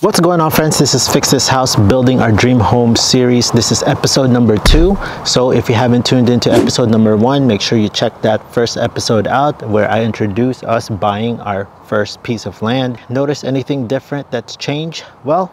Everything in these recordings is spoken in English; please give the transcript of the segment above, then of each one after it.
What's going on, friends? This is Fix This House, Building Our Dream Home series. This is episode number 2. So if you haven't tuned into episode number 1, make sure you check that first episode out where I introduce us buying our first piece of land. Notice anything different that's changed? Well,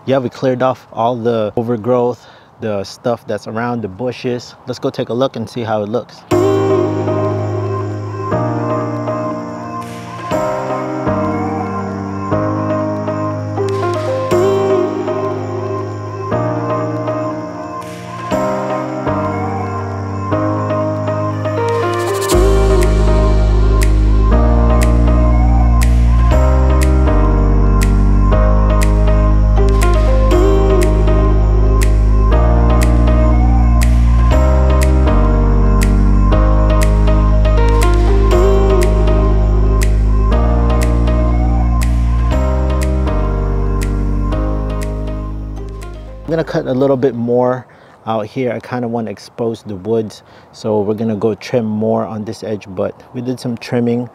yeah, we cleared off all the overgrowth, the stuff that's around the bushes. Let's go take a look and see how it looks. I'm gonna cut a little bit more out here. I kind of want to expose the woods, so we're gonna go trim more on this edge. But we did some trimming,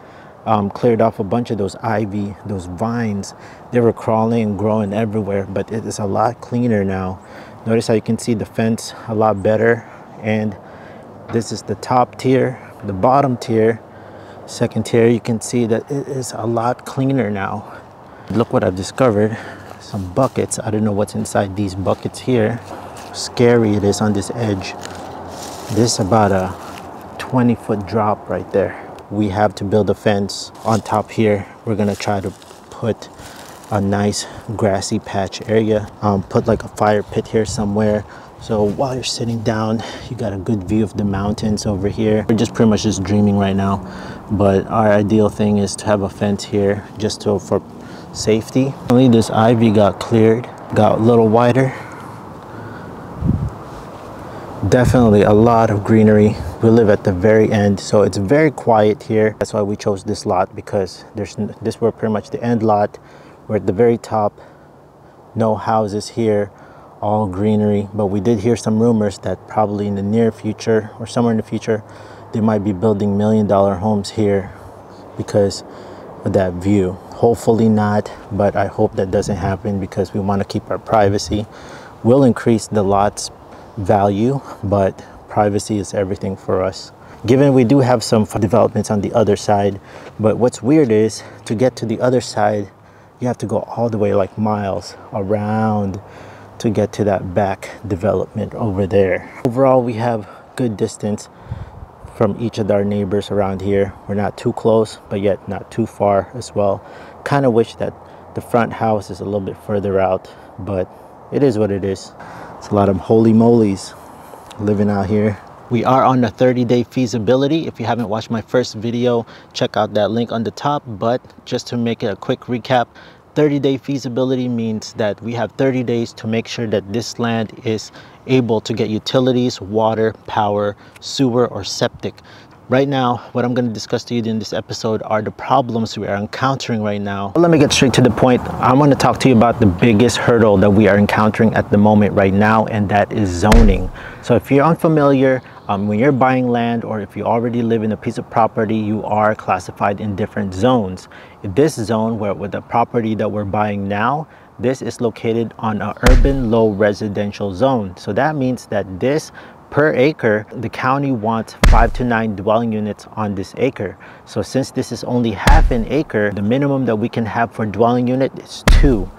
cleared off a bunch of those ivy, those vines. They were crawling and growing everywhere, but it is a lot cleaner now. Notice how you can see the fence a lot better, and this is the top tier. The bottom tier, second tier, you can see that it is a lot cleaner now. Look what I've discovered. Some buckets. I don't know what's inside these buckets here. Scary it is on this edge. This is about a 20-foot drop right there. We have to build a fence on top here. We're gonna try to put a nice grassy patch area. Put like a fire pit here somewhere, so while you're sitting down you got a good view of the mountains over here. We're just pretty much just dreaming right now, but our ideal thing is to have a fence here just for safety. Only this ivy got cleared, got a little wider. Definitely a lot of greenery. We live at the very end, so it's very quiet here. That's why we chose this lot, because this were pretty much the end lot. We're at the very top, no houses here, all greenery. But we did hear some rumors that probably in the near future or somewhere in the future they might be building $1 million homes here because of that view. Hopefully not, but I hope that doesn't happen because we want to keep our privacy. We'll increase the lot's value, but privacy is everything for us. Given we do have some developments on the other side, but what's weird is to get to the other side, you have to go all the way like miles around to get to that back development over there. Overall, we have good distance from each of our neighbors around here. We're not too close, but yet not too far as well. Kind of wish that the front house is a little bit further out, but it is what it is. It's a lot of holy molies living out here. We are on a 30-day feasibility. If you haven't watched my first video, check out that link on the top. But just to make it a quick recap, 30-day feasibility means that we have 30 days to make sure that this land is able to get utilities, water, power, sewer, or septic. Right now, what I'm going to discuss to you in this episode are the problems we are encountering right now. Let me get straight to the point. I want to talk to you about the biggest hurdle that we are encountering at the moment right now, and that is zoning. So if you're unfamiliar, when you're buying land, or if you already live in a piece of property, you are classified in different zones. In this zone, with the property that we're buying now, this is located on an urban low residential zone. So that means that this per acre, the county wants 5 to 9 dwelling units on this acre. So since this is only half an acre, the minimum that we can have for dwelling unit is 2.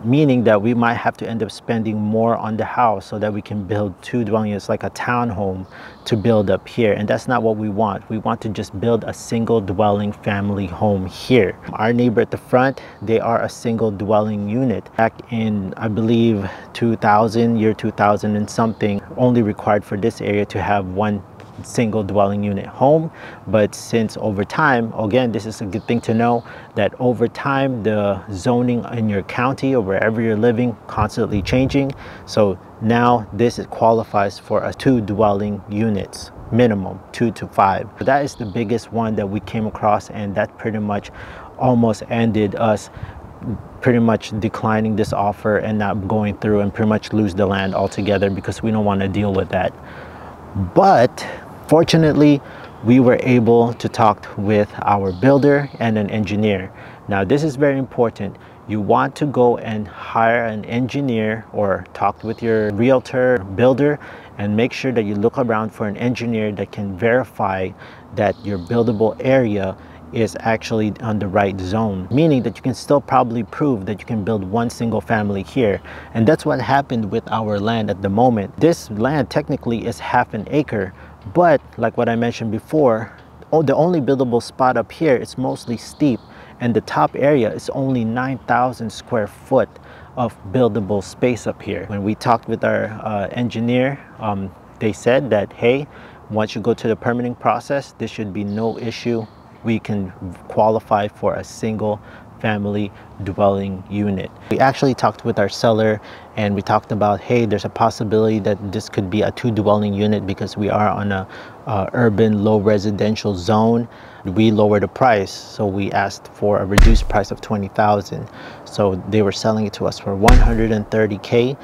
Meaning that we might have to end up spending more on the house so that we can build 2 dwelling units, like a townhome, to build up here. And that's not what we want. We want to just build a single dwelling family home here. Our neighbor at the front, they are a single dwelling unit. Back in, I believe, 2000, year 2000 and something, only required for this area to have 1 single dwelling unit home. But since over time, again, this is a good thing to know, that over time the zoning in your county or wherever you're living constantly changing. So now this qualifies for a 2 dwelling units minimum, 2 to 5. That is the biggest one that we came across, and that pretty much almost ended us pretty much declining this offer and not going through and pretty much lose the land altogether, because we don't want to deal with that. But fortunately, we were able to talk with our builder and an engineer. Now, this is very important. you want to go and hire an engineer or talk with your realtor, builder, and make sure that you look around for an engineer that can verify that your buildable area is actually on the right zone, meaning that you can still probably prove that you can build one single family here. And that's what happened with our land at the moment. This land technically is half an acre, but like what I mentioned before, the only buildable spot up here is mostly steep, and the top area is only 9,000 square foot of buildable space up here. When we talked with our engineer, they said that, hey, once you go to the permitting process, this should be no issue. We can qualify for a single family dwelling unit. We actually talked with our seller and we talked about, hey, there's a possibility that this could be a 2 dwelling unit because we are on a urban low residential zone. We lowered the price, so we asked for a reduced price of $20,000. So they were selling it to us for $130K.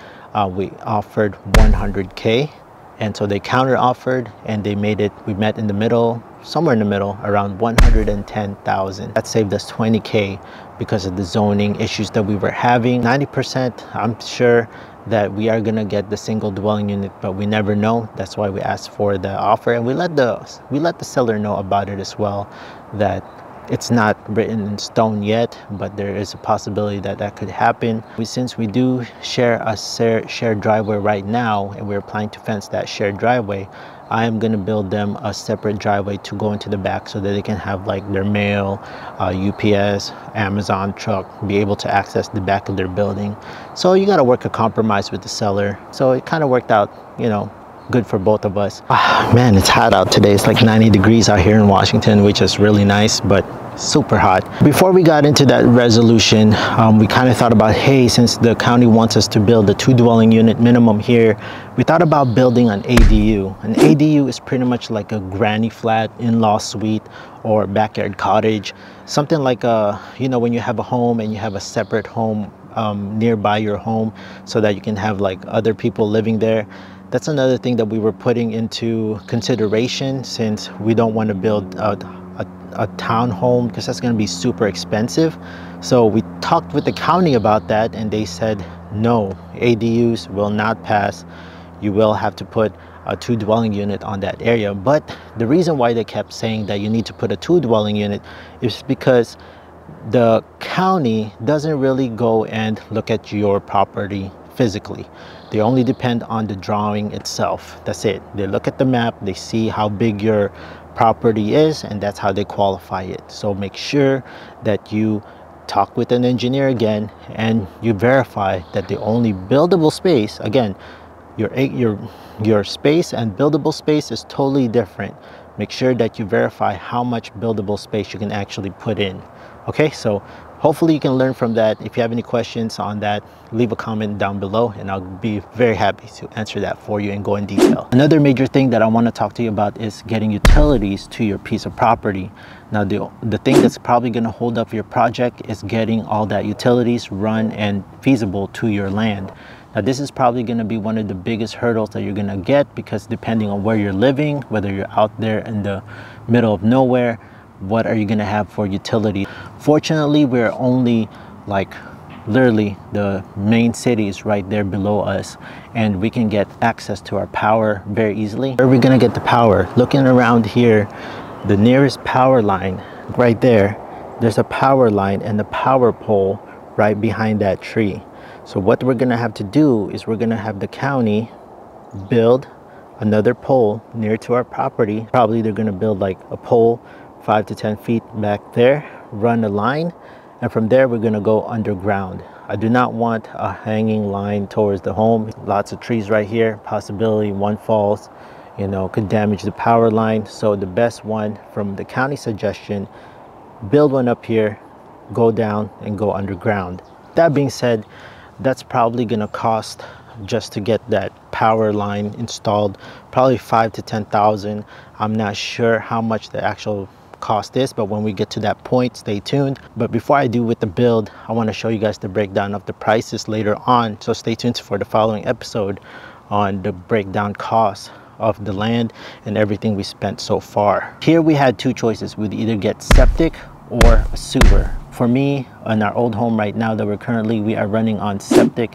We offered $100K. And so they counter offered and they made it, we met in the middle, somewhere in the middle, around $110,000. That saved us $20K because of the zoning issues that we were having. 90%, I'm sure that we are gonna get the single dwelling unit, but we never know. That's why we asked for the offer, and we let the seller know about it as well, that it's not written in stone yet, but there is a possibility that that could happen. Since we do share a shared driveway right now, and we're planning to fence that shared driveway, I am going to build them a separate driveway to go into the back so that they can have like their mail, UPS, Amazon truck, be able to access the back of their building. So you got to work a compromise with the seller. So it kind of worked out, you know, good for both of us. Man, it's hot out today. It's like 90 degrees out here in Washington, which is really nice, but super hot. Before we got into that resolution, we kind of thought about, hey, since the county wants us to build a 2 dwelling unit minimum here, we thought about building an ADU. An ADU is pretty much like a granny flat, in-law suite, or backyard cottage. Something like you know, when you have a home and you have a separate home nearby your home so that you can have like other people living there. That's another thing that we were putting into consideration, since we don't want to build a townhome because that's going to be super expensive. So we talked with the county about that and they said, no, ADUs will not pass. You will have to put a 2 dwelling unit on that area. But the reason why they kept saying that you need to put a 2 dwelling unit is because the county doesn't really go and look at your property physically. They only depend on the drawing itself. That's it. They look at the map, they see how big your property is, and that's how they qualify it. So make sure that you talk with an engineer again and you verify that the only buildable space, again, your space and buildable space is totally different. Make sure that you verify how much buildable space you can actually put in. Okay, so hopefully you can learn from that. If you have any questions on that, leave a comment down below and I'll be very happy to answer that for you and go in detail. Another major thing that I want to talk to you about is getting utilities to your piece of property. Now the thing that's probably going to hold up your project is getting all that utilities run and feasible to your land. Now this is probably going to be one of the biggest hurdles that you're going to get, because depending on where you're living, whether you're out there in the middle of nowhere, what are you going to have for utility? Fortunately, we're only like literally the main cities right there below us, and we can get access to our power very easily. Where are we going to get the power? Looking around here, the nearest power line right there, there's a power line and the power pole right behind that tree. So what we're going to have to do is we're going to have the county build another pole near to our property. Probably they're going to build like a pole 5 to 10 feet back there, run a line, and from there we're going to go underground. I do not want a hanging line towards the home. Lots of trees right here, possibility one falls, you know, could damage the power line. So the best one from the county suggestion, build one up here, go down and go underground. That being said, that's probably going to cost, just to get that power line installed, probably 5 to 10,000. I'm not sure how much the actual cost is, but when we get to that point, stay tuned. But before I do with the build, I want to show you guys the breakdown of the prices later on, so stay tuned for the following episode on the breakdown costs of the land and everything we spent so far. Here we had 2 choices. We'd either get septic or a sewer For me, in our old home right now that we are running on septic.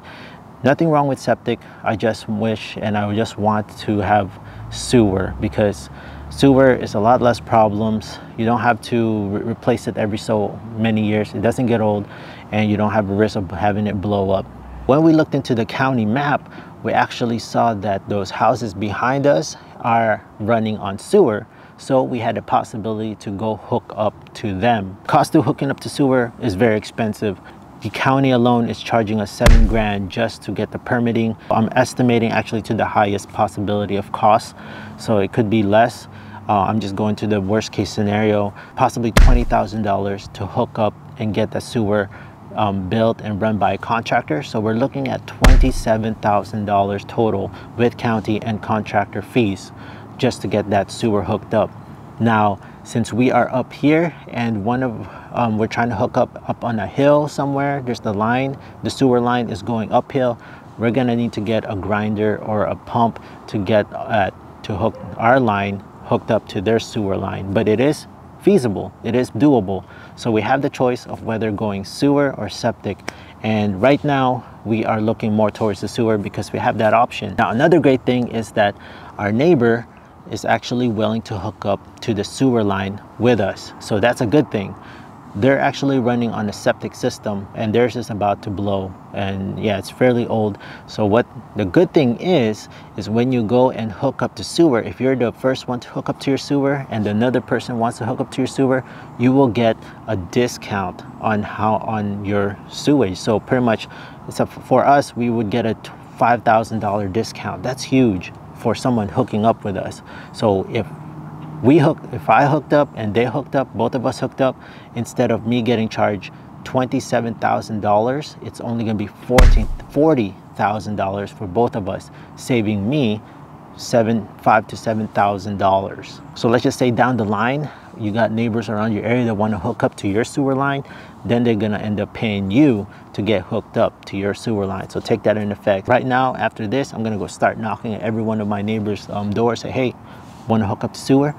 Nothing wrong with septic. I just wish and I just want to have sewer, because sewer is a lot less problems. You don't have to replace it every so many years. It doesn't get old, and you don't have a risk of having it blow up. When we looked into the county map, we actually saw that those houses behind us are running on sewer. So we had a possibility to go hook up to them. Cost of hooking up to sewer is very expensive. The county alone is charging us $7 grand just to get the permitting. I'm estimating actually to the highest possibility of cost, so it could be less. I'm just going to the worst case scenario, possibly $20,000 to hook up and get the sewer built and run by a contractor. So we're looking at $27,000 total with county and contractor fees just to get that sewer hooked up. Now, since we are up here and we're trying to hook up on a hill somewhere, there's the sewer line is going uphill. We're gonna need to get a grinder or a pump to get to hook our line hooked up to their sewer line. But it is feasible, it is doable. So we have the choice of whether going sewer or septic. And right now we are looking more towards the sewer because we have that option. Now, another great thing is that our neighbor is actually willing to hook up to the sewer line with us. So that's a good thing. They're actually running on a septic system and theirs is about to blow, and yeah, it's fairly old. So what the good thing is when you go and hook up to sewer, if you're the first one to hook up to your sewer and another person wants to hook up to your sewer, you will get a discount on your sewage. So pretty much, for us, we would get a $5,000 discount. That's huge for someone hooking up with us. So if I hooked up and they hooked up, both of us hooked up, instead of me getting charged $27,000, it's only going to be $40,000 for both of us, saving me $5,000 to $7,000. So let's just say down the line, you got neighbors around your area that want to hook up to your sewer line, then they're going to end up paying you to get hooked up to your sewer line. So take that in effect. Right now, after this, I'm going to go start knocking at every one of my neighbors' doors. Say, hey, want to hook up to sewer?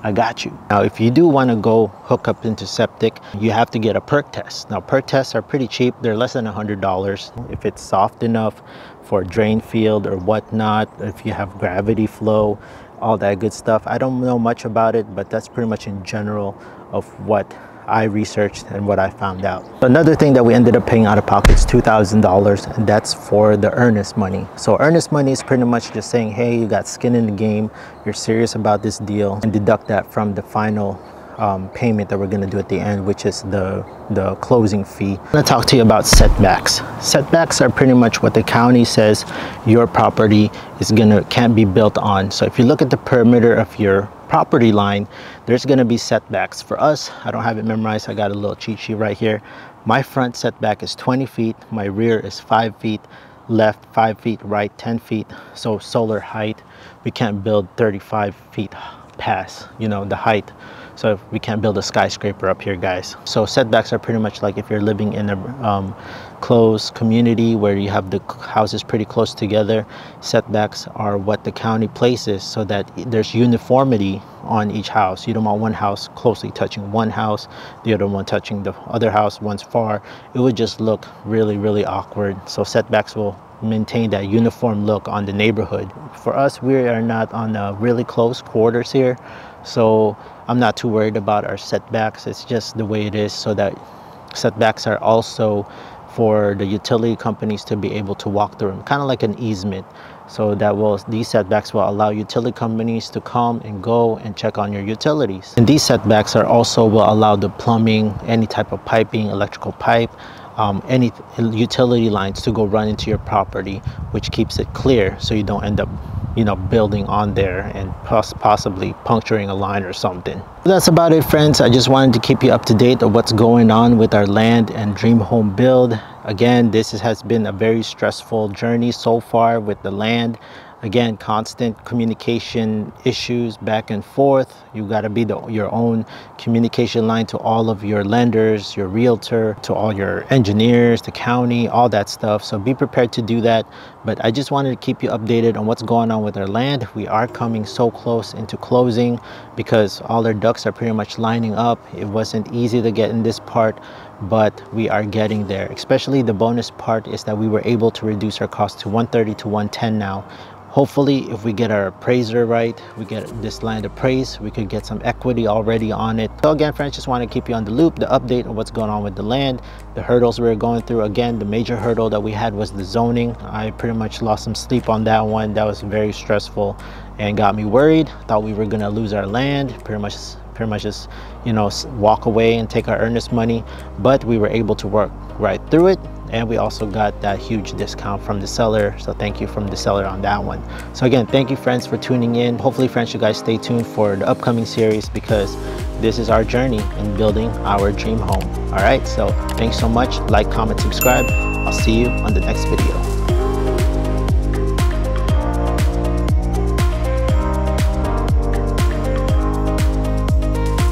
I got you. Now, if you do want to go hook up into septic, you have to get a perk test. Now, perk tests are pretty cheap. They're less than $100. If it's soft enough for drain field or whatnot, if you have gravity flow, all that good stuff. I don't know much about it, but that's pretty much in general of what I researched and what I found out. Another thing that we ended up paying out of pocket is $2,000, and that's for the earnest money. So earnest money is pretty much just saying, hey, you got skin in the game, you're serious about this deal, and deduct that from the final payment that we're going to do at the end, which is the closing fee. I'm going to talk to you about setbacks. Setbacks are pretty much what the county says your property can't be built on. So if you look at the perimeter of your property line, there's going to be setbacks. For us, I don't have it memorized. I got a little cheat sheet right here. My front setback is 20 feet. My rear is 5 feet. Left 5 feet, right 10 feet. So solar height, we can't build 35 feet past, the height. So we can't build a skyscraper up here, guys. So setbacks are pretty much like if you're living in a closed community where you have the houses pretty close together. Setbacks are what the county places so that there's uniformity on each house. You don't want one house closely touching one house, the other one touching the other house, one's far. It would just look really, really awkward. So setbacks will maintain that uniform look on the neighborhood. For us, we are not on really close quarters here, so I'm not too worried about our setbacks. It's just the way it is, so that setbacks are also for the utility companies to be able to walk through them, kind of like an easement. So these setbacks will allow utility companies to come and go and check on your utilities. And these setbacks will allow the plumbing, any type of piping, electrical pipe, any utility lines to go run into your property, which keeps it clear so you don't end up building on there and possibly puncturing a line or something. That's about it, friends. I just wanted to keep you up to date of what's going on with our land and dream home build. Again, this has been a very stressful journey so far with the land Again, constant communication issues back and forth. You got to be your own communication line to all of your lenders, your realtor, to all your engineers, the county, all that stuff. So be prepared to do that. But I just wanted to keep you updated on what's going on with our land. We are coming so close into closing because all our ducks are pretty much lining up. It wasn't easy to get in this part, but we are getting there. Especially the bonus part is that we were able to reduce our cost to 130 to 110 now. Hopefully, if we get our appraiser right, we get this land appraised, we could get some equity already on it. So again, friends, just want to keep you on the loop, the update on what's going on with the land, the hurdles we were going through. Again, the major hurdle that we had was the zoning. I pretty much lost some sleep on that one. That was very stressful and got me worried. Thought we were gonna lose our land, pretty much just, you know, walk away and take our earnest money. But we were able to work right through it. And we also got that huge discount from the seller. So thank you from the seller on that one. So again, thank you, friends, for tuning in. Hopefully, friends, you guys stay tuned for the upcoming series because this is our journey in building our dream home. All right, so thanks so much. Like, comment, subscribe. I'll see you on the next video.